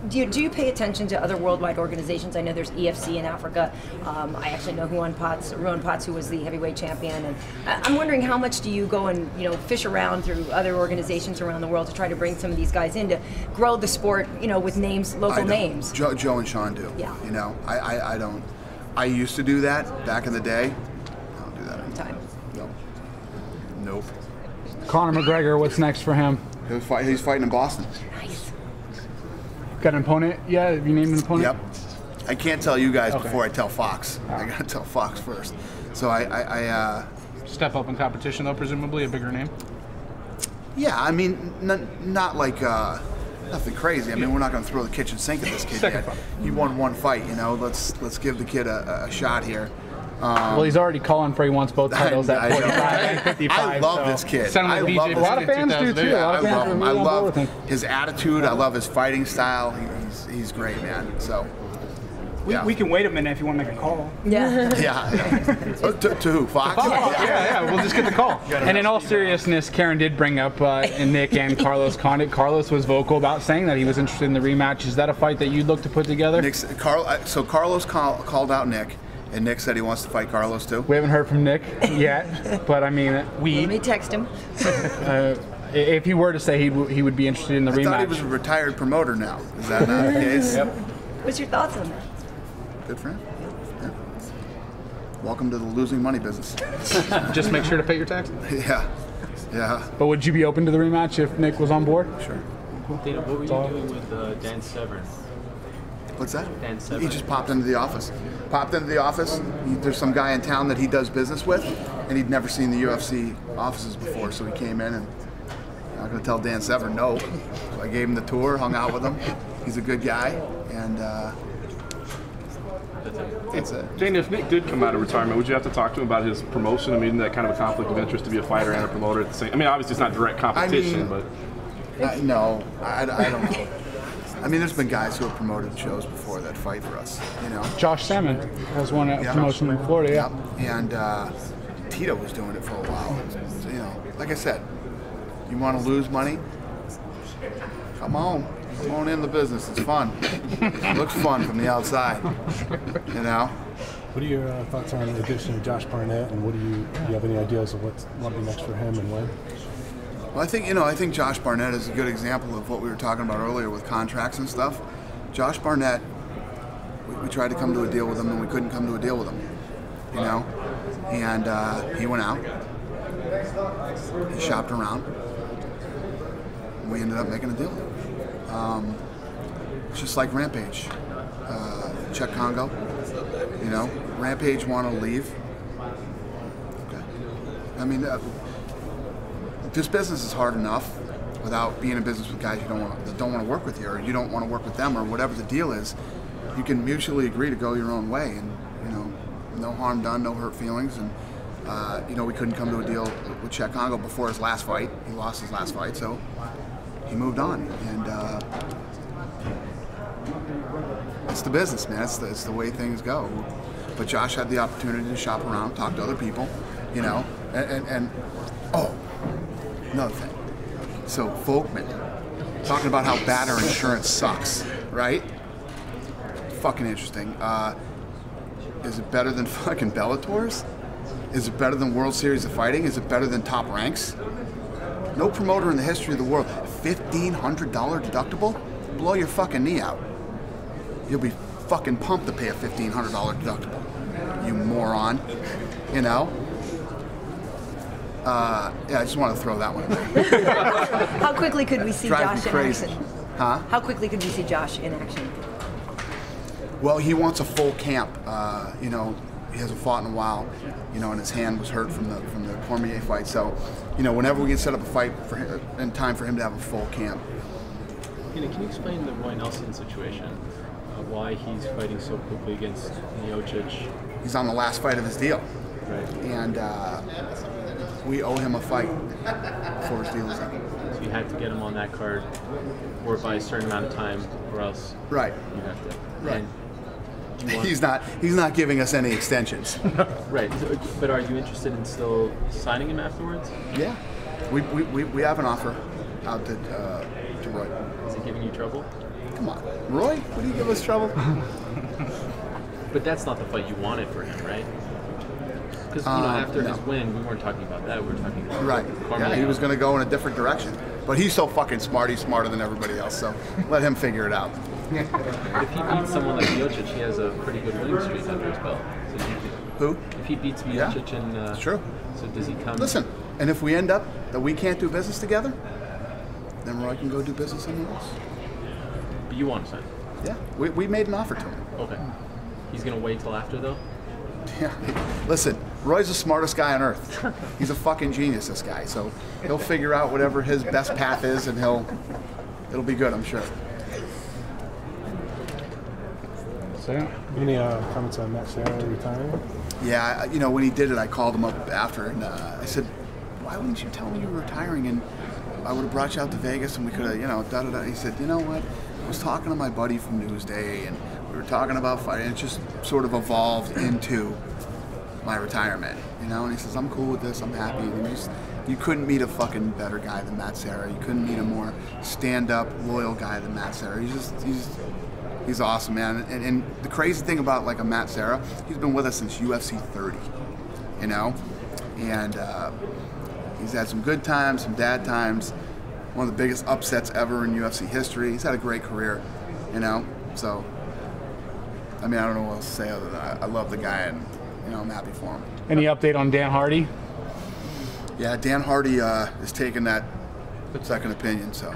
Do you pay attention to other worldwide organizations? I know there's EFC in Africa. I actually know Ruan Potts, who was the heavyweight champion, and I'm wondering how much do you go and fish around through other organizations around the world to try to bring some of these guys in to grow the sport, with names, local names. Joe and Sean do. Yeah. You know, I don't. I used to do that back in the day. I don't do that anymore. No. Nope. Conor McGregor, what's next for him? He's fighting in Boston. Nice. Got an opponent? Yeah, have you named an opponent? Yep. I can't tell you guys before I tell Fox. I gotta tell Fox first. So I step up in competition though, presumably a bigger name. Yeah, I mean, not like nothing crazy. I mean, we're not gonna throw the kitchen sink at this kid yet. He won one fight, Let's give the kid a shot here. Well, he's already calling for he wants both titles at 45 and 55. I love this kid. I love a lot of fans do too. I love him. I love his attitude. I love his fighting style. He's great, man. So. We can wait a minute if you want to make a call. Yeah. To who? Fox? Yeah, we'll just get the call. And in all seriousness, Karen did bring up Nick and Carlos Condit. Carlos was vocal about saying that he was interested in the rematch. Is that a fight that you'd look to put together? So Carlos called out Nick, and Nick said he wants to fight Carlos too. We haven't heard from Nick yet, but I mean, Let me text him. If he were to say he would be interested in the rematch. I thought he was a retired promoter now. Is that not the case? Yep. What's your thoughts on that? Good for him. Yeah. Welcome to the losing money business. Just make sure to pay your taxes. Yeah. But would you be open to the rematch if Nick was on board? Sure. Dana, what were you doing with Dan Severn? What's that? Dan Severn. He just popped into the office. There's some guy in town that he does business with, and he'd never seen the UFC offices before, so he came in and I'm not going to tell Dan Severn no. So I gave him the tour, hung out with him. He's a good guy, and that's it. Dana, if Nick did come out of retirement, would you have to talk to him about his promotion? I mean, that kind of a conflict of interest to be a fighter and a promoter at the same. I mean, obviously it's not direct competition, but no, I don't know. I mean, there's been guys who have promoted shows before that fight for us, Josh Salmon has won a promotion in Florida, yeah. And Tito was doing it for a while. So, like I said, you want to lose money? Come on in the business. It's fun. It looks fun from the outside, What are your thoughts on the addition of Josh Barnett, and do you have any ideas of what's be next for him and when? Well, I think Josh Barnett is a good example of what we were talking about earlier with contracts and stuff. Josh Barnett, we tried to come to a deal with him, and we couldn't come to a deal with him, you know. And he went out, he shopped around, and we ended up making a deal. Just like Rampage, Czech Congo, you know, Rampage wanted to leave. Okay. I mean, this business is hard enough without being in business with guys that don't want to work with you, or you don't want to work with them, or whatever the deal is. You can mutually agree to go your own way, and you know, no harm done, no hurt feelings. And you know, we couldn't come to a deal with Czech Congo before his last fight. He lost his last fight, so he moved on. And it's the business, man. It's the way things go. But Josh had the opportunity to shop around, talk to other people, you know, and oh, another thing. So Volkman, talking about how bad our insurance sucks, right? Fucking interesting. Is it better than fucking Bellator's? Is it better than World Series of Fighting? Is it better than Top Ranks? No promoter in the history of the world. $1,500 deductible? Blow your fucking knee out. You'll be fucking pumped to pay a $1,500 deductible. You moron. You know? Yeah, I just want to throw that one in there. How quickly could we see Josh in action? Huh? How quickly could we see Josh in action? Well, he wants a full camp. You know, he hasn't fought in a while. You know, and his hand was hurt from the Cormier fight. So, you know, whenever we can set up a fight for him, in time for him to have a full camp. Can you explain the Roy Nelson situation? Why he's fighting so quickly against Miocic? He's on the last fight of his deal. Right. And we owe him a fight before his deal is up. So you had to get him on that card, or by a certain amount of time, or else right. You have to. Right. And he's not giving us any extensions. Right. But are you interested in still signing him afterwards? Yeah. We have an offer out to Roy. Is he giving you trouble? Come on, Roy, would he give us trouble? But that's not the fight you wanted for him, right? Because you know, after his win, we weren't talking about that. We were talking about right. Yeah, he was going to go in a different direction. But he's so fucking smart. He's smarter than everybody else. So let him figure it out. If he beats someone like Miocic, he has a pretty good winning streak under his belt. So who? If he beats Miocic, and true. So does he come? Listen, and if we end up that we can't do business together, then Roy can go do business somewhere else. But you want to sign? Yeah, we made an offer to him. Okay. He's gonna wait till after though. Yeah. Listen, Roy's the smartest guy on earth. He's a fucking genius, this guy. So he'll figure out whatever his best path is, and it'll be good, I'm sure. So, any comments on Matt Serra retiring? Yeah, you know, when he did it, I called him up after, and I said, "Why wouldn't you tell me you were retiring? And I would have brought you out to Vegas, and we could have, you know, da-da-da." He said, "You know what? I was talking to my buddy from Newsday, and we were talking about fighting. It just sort of evolved into my retirement, you know." And he says, "I'm cool with this. I'm happy." And you couldn't meet a fucking better guy than Matt Serra. You couldn't meet a more stand-up, loyal guy than Matt Serra. He's awesome, man. And the crazy thing about like a Matt Serra, he's been with us since UFC 30, you know, and he's had some good times, some bad times. One of the biggest upsets ever in UFC history. He's had a great career, you know. So, I mean, I don't know what else to say other than I love the guy, and you know, I'm happy for him. Any update on Dan Hardy? Yeah, Dan Hardy is taking that second opinion, so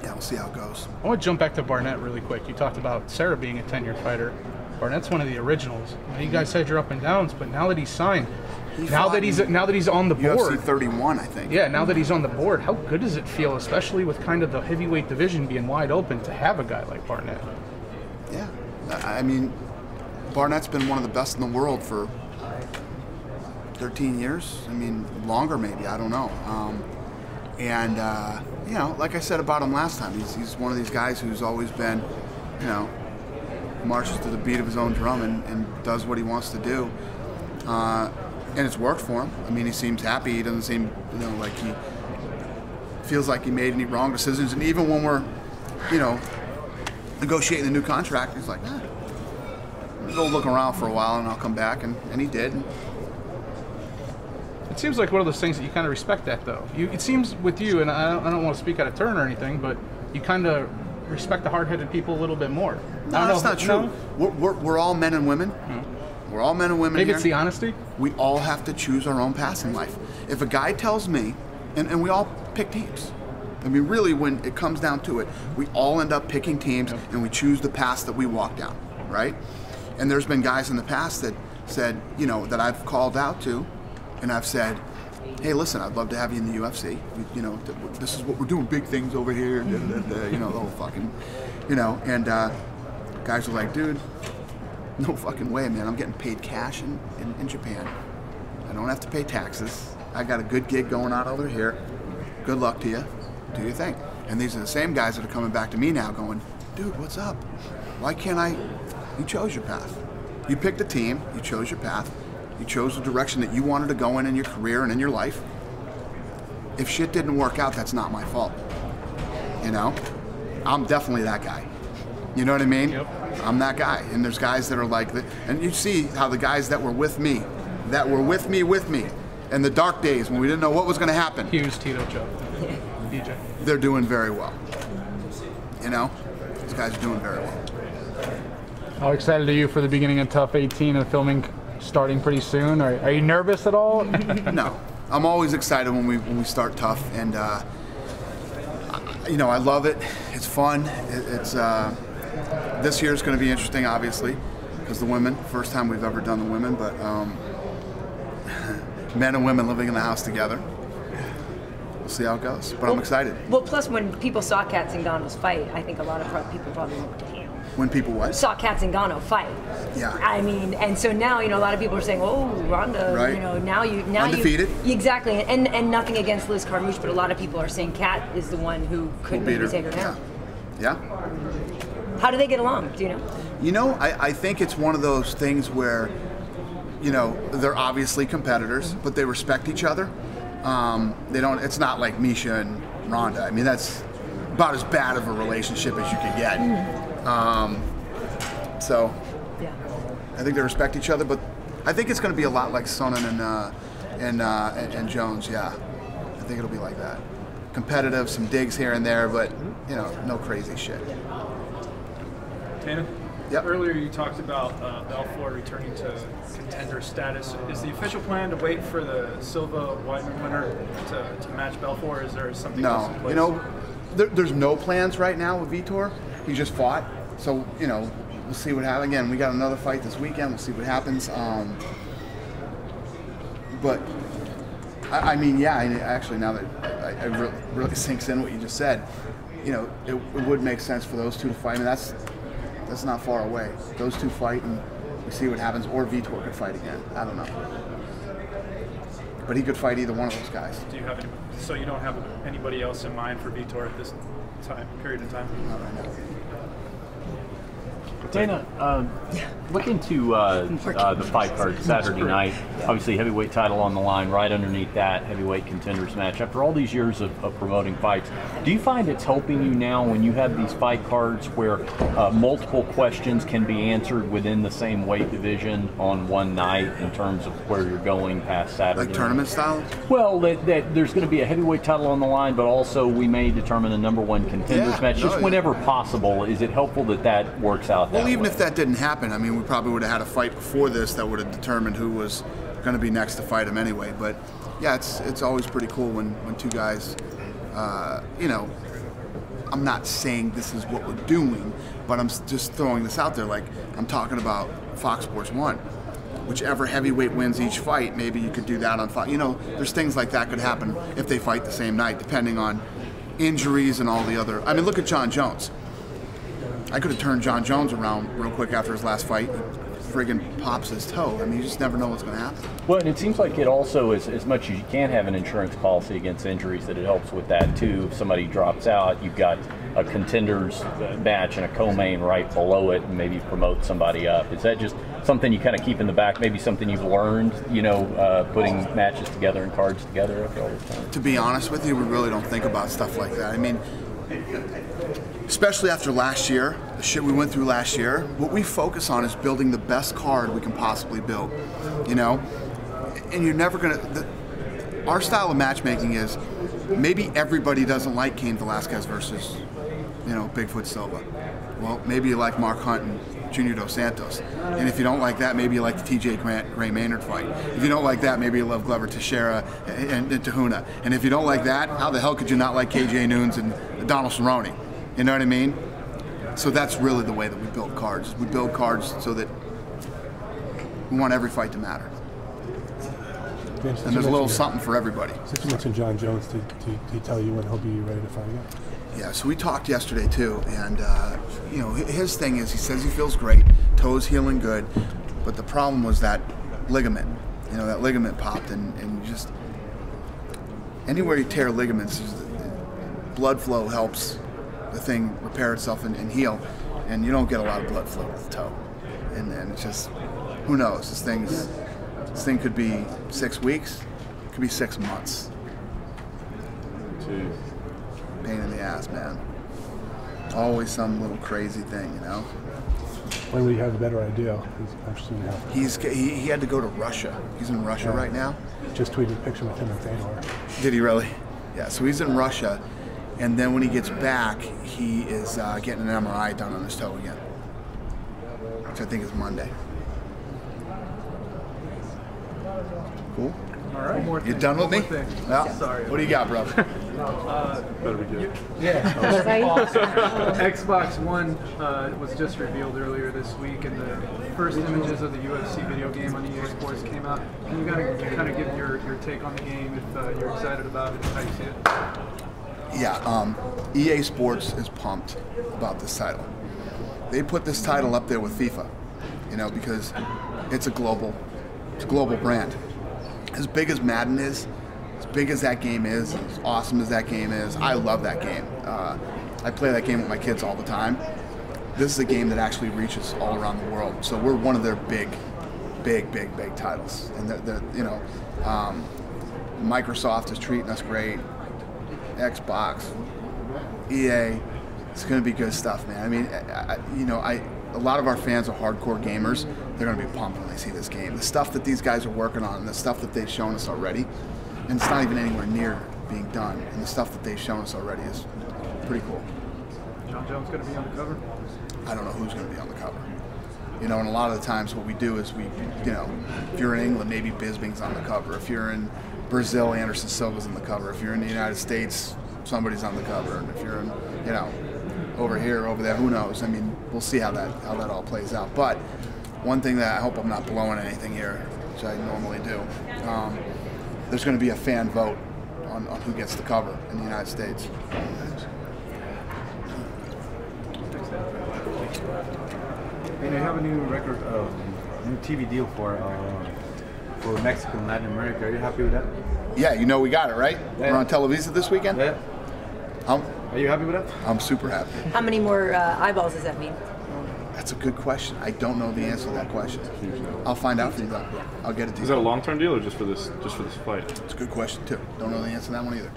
yeah, we'll see how it goes. I want to jump back to Barnett really quick. You talked about Serra being a 10-year fighter. Barnett's one of the originals. Now, you guys said your up and downs, but now that he's signed, now that he's on the board, UFC 31, I think. Yeah, now that he's on the board, how good does it feel, especially with kind of the heavyweight division being wide open, to have a guy like Barnett? Yeah, I mean, Barnett's been one of the best in the world for 13 years. I mean, longer maybe. I don't know. And you know, like I said about him last time, he's one of these guys who's always been, you know, marches to the beat of his own drum and does what he wants to do. And it's worked for him. I mean, he seems happy. He doesn't seem, you know, like he feels like he made any wrong decisions. And even when we're, you know, negotiating the new contract, he's like, I'll go look around for a while and I'll come back. And he did. It seems like one of those things that you kind of respect that, though. It seems with you, and I don't want to speak out of turn or anything, but you kind of respect the hard-headed people a little bit more. No, that's not true. We're all men and women. We're all men and women. Maybe here. it's the honesty. We all have to choose our own path in life. If a guy tells me, and we all pick teams. I mean, really, when it comes down to it, we all end up picking teams, and we choose the path that we walk down, right? And there's been guys in the past that said, you know, that I've called out to, and I've said, hey, listen, I'd love to have you in the UFC. You know, this is what we're doing, big things over here, you know, the whole fucking, you know, and guys are like, dude, no fucking way, man. I'm getting paid cash in Japan. I don't have to pay taxes. I got a good gig going on over here. Good luck to you. Do your thing. And these are the same guys that are coming back to me now going, dude, what's up? Why can't I? You chose your path. You picked a team. You chose your path. You chose the direction that you wanted to go in your career and in your life. If shit didn't work out, that's not my fault. You know? I'm definitely that guy. You know what I mean? Yep. I'm that guy. And there's guys that are like, and you see how the guys that were with me, in the dark days when we didn't know what was going to happen. Hughes, Tito, Joe, DJ. They're doing very well. You know? These guys are doing very well. How excited are you for the beginning of Tough 18 and filming starting pretty soon? Are you nervous at all? No. I'm always excited when we start Tough, and you know, I love it. It's fun. It's this year's going to be interesting, obviously, because the women, first time we've ever done the women, but men and women living in the house together. We'll see how it goes, but I'm excited. Well, plus when people saw Kat Zingano's fight, I think a lot of people probably looked at him. When people what? Saw Kat Zingano fight. Yeah. I mean, and so now, you know, a lot of people are saying, oh, Ronda, right. You know, now undefeated. Exactly, and nothing against Liz Carmouche, but a lot of people are saying Kat is the one who could maybe take her down. Yeah. How do they get along? Do you know? You know, I think it's one of those things where, you know, they're obviously competitors, but they respect each other. They don't. It's not like Misha and Ronda. I mean, that's about as bad of a relationship as you could get. So, yeah, I think they respect each other, but I think it's going to be a lot like Sonnen and Jones. Yeah, I think it'll be like that. Competitive, some digs here and there, but you know, no crazy shit. Dana? Yep. Earlier you talked about Belfort returning to contender status. Is the official plan to wait for the Silva-Weidman winner to match Belfort, or is there something else in place? You know, there's no plans right now with Vitor. He just fought. So, you know, we'll see what happens. Again, we got another fight this weekend. We'll see what happens. But, I mean, yeah, actually, now that it really sinks in what you just said, you know, it would make sense for those two to fight. I mean, that's not far away. Those two fight and we see what happens, or Vitor could fight again. I don't know. But he could fight either one of those guys. Do you have so you don't have anybody else in mind for Vitor at this period of time? Not right now. Dana, look into the fight card Saturday night. Obviously, heavyweight title on the line. Right underneath that, heavyweight contenders match. After all these years of promoting fights, do you find it's helping you now when you have these fight cards where multiple questions can be answered within the same weight division on one night in terms of where you're going past Saturday? Like tournament style? Well, that there's going to be a heavyweight title on the line, but also we may determine a #1 contenders match. Just whenever possible, is it helpful that works out? Well, even if that didn't happen, I mean, we probably would have had a fight before this that would have determined who was going to be next to fight him anyway. But yeah, it's always pretty cool when two guys, you know, I'm not saying this is what we're doing, but I'm just throwing this out there. Like, I'm talking about Fox Sports 1. Whichever heavyweight wins each fight, maybe you could do that on Fox. You know, there's things like that could happen if they fight the same night, depending on injuries and all the other. I mean, look at Jon Jones. I could have turned Jon Jones around real quick after his last fight. Friggin' pops his toe. I mean, you just never know what's going to happen. Well, and it seems like it also, as much as you can have an insurance policy against injuries, that it helps with that too. If somebody drops out, you've got a contenders match and a co-main right below it, and maybe promote somebody up. Is that just something you kind of keep in the back? Maybe something you've learned, you know, putting matches together and cards together after all this time? To be honest with you, we really don't think about stuff like that. I mean, especially after last year, the shit we went through last year, what we focus on is building the best card we can possibly build, you know? And you're never gonna, our style of matchmaking is, maybe everybody doesn't like Cain Velasquez versus you know, Bigfoot Silva. Well, maybe you like Mark Hunt and Junior Dos Santos. And if you don't like that, maybe you like the TJ Gray Maynard fight. If you don't like that, maybe you love Glover Teixeira and Tahuna. And if you don't like that, how the hell could you not like KJ Noons and Donald Cerrone? You know what I mean? So that's really the way that we build cards. We build cards so that we want every fight to matter. And there's a little something for everybody. Since you mentioned Jon Jones, did he tell you when he'll be ready to fight again? Yeah, so we talked yesterday too, and you know, his thing is he says he feels great, toes healing good, but the problem was that ligament. You know, that ligament popped, and just anywhere you tear ligaments, blood flow helps the thing repair itself and heal, and you don't get a lot of blood flow with the toe, and it's just, who knows? This thing could be 6 weeks, it could be 6 months. Jeez. Pain in the ass, man. Always some little crazy thing, you know. When will you have a better idea? He had to go to Russia. He's in Russia right now. Just tweeted a picture with him and Fedor. Did he really? Yeah. So he's in Russia, and then when he gets back, he is getting an MRI done on his toe again, which I think is Monday. Cool. All right. You done with me? No? Sorry. What do you got, brother? Better be good. Xbox One was just revealed earlier this week, and the first images of the UFC video game on EA Sports came out. Can you kind of give your take on the game, if you're excited about it, how you see it? Yeah, EA Sports is pumped about this title. They put this title up there with FIFA, you know, because it's a global brand. As big as Madden is, as big as that game is, as awesome as that game is, I love that game. I play that game with my kids all the time. This is a game that actually reaches all around the world. So we're one of their big titles. And they're you know, Microsoft is treating us great. Xbox, EA, it's going to be good stuff, man. I mean, you know, a lot of our fans are hardcore gamers. They're going to be pumped when they see this game. The stuff that these guys are working on, the stuff that they've shown us already, and it's not even anywhere near being done. And the stuff that they've shown us already is pretty cool. Jon Jones going to be on the cover? I don't know who's going to be on the cover. You know, and a lot of the times what we do is you know, if you're in England, maybe Bisping's on the cover. If you're in Brazil, Anderson Silva's on the cover. If you're in the United States, somebody's on the cover. And if you're in, you know, over here, over there, who knows? I mean, we'll see how that all plays out. But one thing that I hope I'm not blowing anything here, which I normally do, there's going to be a fan vote on who gets the cover in the United States. And you have a new record, new TV deal for Mexico and Latin America. Are you happy with that? Yeah, you know we got it, right? Yeah. We're on Televisa this weekend? Yeah. Are you happy with that? I'm super happy. How many more eyeballs does that mean? That's a good question. I don't know the answer to that question. I'll find out for you though. I'll get it to you. Is that a long-term deal or just for this fight? It's a good question too. Don't know the answer to that one either.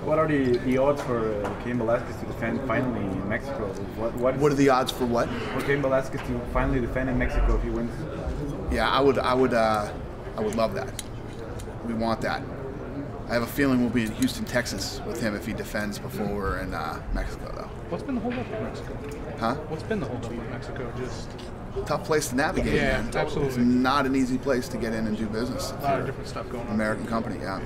What are the odds for Cain Velasquez to defend finally in Mexico? What are the odds for what? For Cain Velasquez to finally defend in Mexico if he wins. Yeah, I would love that. We want that. I have a feeling we'll be in Houston, Texas with him if he defends before we're in Mexico though. What's been the hold up with Mexico? Huh? What's been the hold up with Mexico? Just tough place to navigate. Yeah, man. absolutely. It's not an easy place to get in and do business. A lot of different stuff going on. American company, yeah.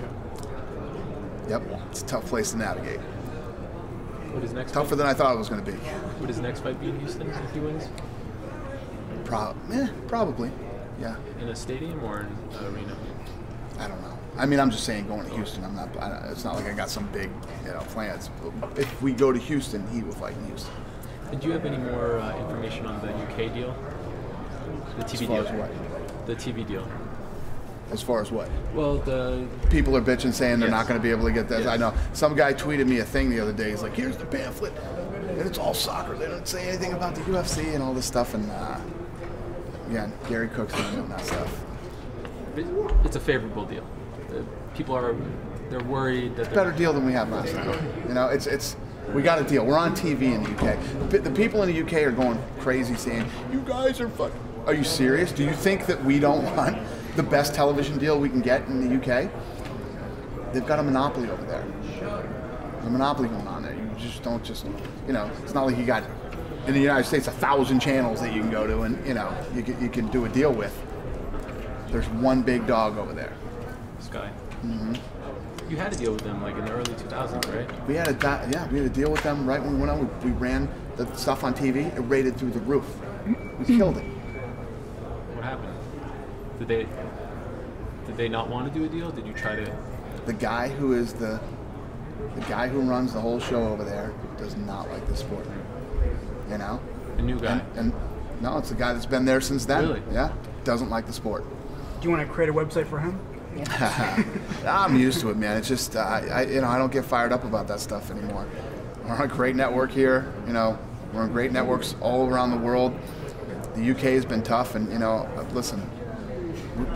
Yep, it's a tough place to navigate. What is next? Tougher than I thought it was going to be. Would his next fight be in Houston if he wins? Probably, yeah. In a stadium or in an arena? I don't know. I mean, I'm just saying, going to Houston. It's not like I got some big, plans. If we go to Houston, he will fight in Houston. Did you have any more information on the UK deal? The TV deal. As far as what? The TV deal. As far as what? Well, the people are bitching, saying they're not going to be able to get this. Yes. I know. Some guy tweeted me a thing the other day. He's like, "Here's the pamphlet, and it's all soccer. They don't say anything about the UFC and all this stuff." And yeah, Gary Cook's doing that stuff. It's a favorable deal. People they're worried that better deal than we had last time. It's we got a deal. We're on TV in the UK. The people in the UK are going crazy saying, "You guys are fucking." Are you serious? Do you think that we don't want the best television deal we can get in the UK? They've got a monopoly over there. There's a monopoly going on there. You just don't it's not like you got, in the United States, 1,000 channels that you can go to and, you can do a deal with. There's one big dog over there. Sky. Mm-hmm. You had to deal with them like in the early 2000s, right? We had a deal with them right when we went on. We ran the stuff on TV. It rated through the roof. We killed it. What happened? Did they not want to do a deal? Did you try to? The guy who is the guy who runs the whole show over there does not like the sport. You know? A new guy. And no, it's the guy that's been there since then. Really? Yeah. Doesn't like the sport. Do you want to create a website for him? I'm used to it, man. It's just I don't get fired up about that stuff anymore. We're on a great network here. We're on great networks all around the world. The UK has been tough, and listen,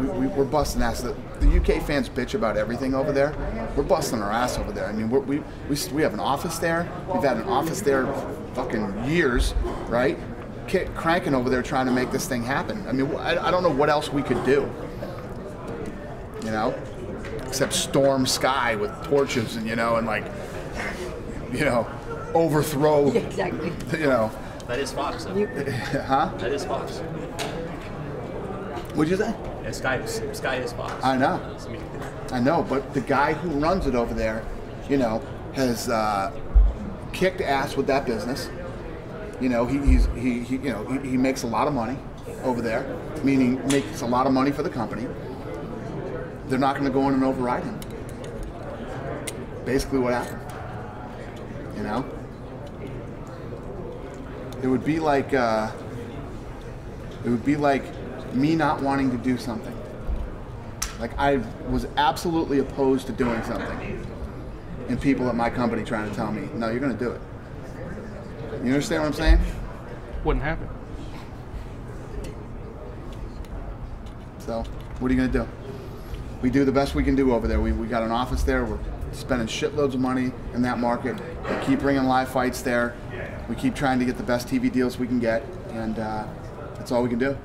we're busting ass. The UK fans bitch about everything over there. We're busting our ass over there. I mean, we have an office there. We've had an office there fucking years, right? Cranking over there trying to make this thing happen. I mean, I don't know what else we could do. Except storm Sky with torches and overthrow. Yeah, exactly. That is Fox. Huh? That is Fox. What'd you say? Yeah, Sky is Fox. I know, but the guy who runs it over there, has kicked ass with that business. He makes a lot of money over there, meaning makes a lot of money for the company. They're not going to go in and override him. Basically what happened. It would be like me not wanting to do something. Like I was absolutely opposed to doing something, and people at my company trying to tell me, no, you're going to do it. You understand what I'm saying? Wouldn't happen. So, what are you going to do? We do the best we can do over there. We got an office there. We're spending shitloads of money in that market. We keep bringing live fights there. We keep trying to get the best TV deals we can get, and that's all we can do.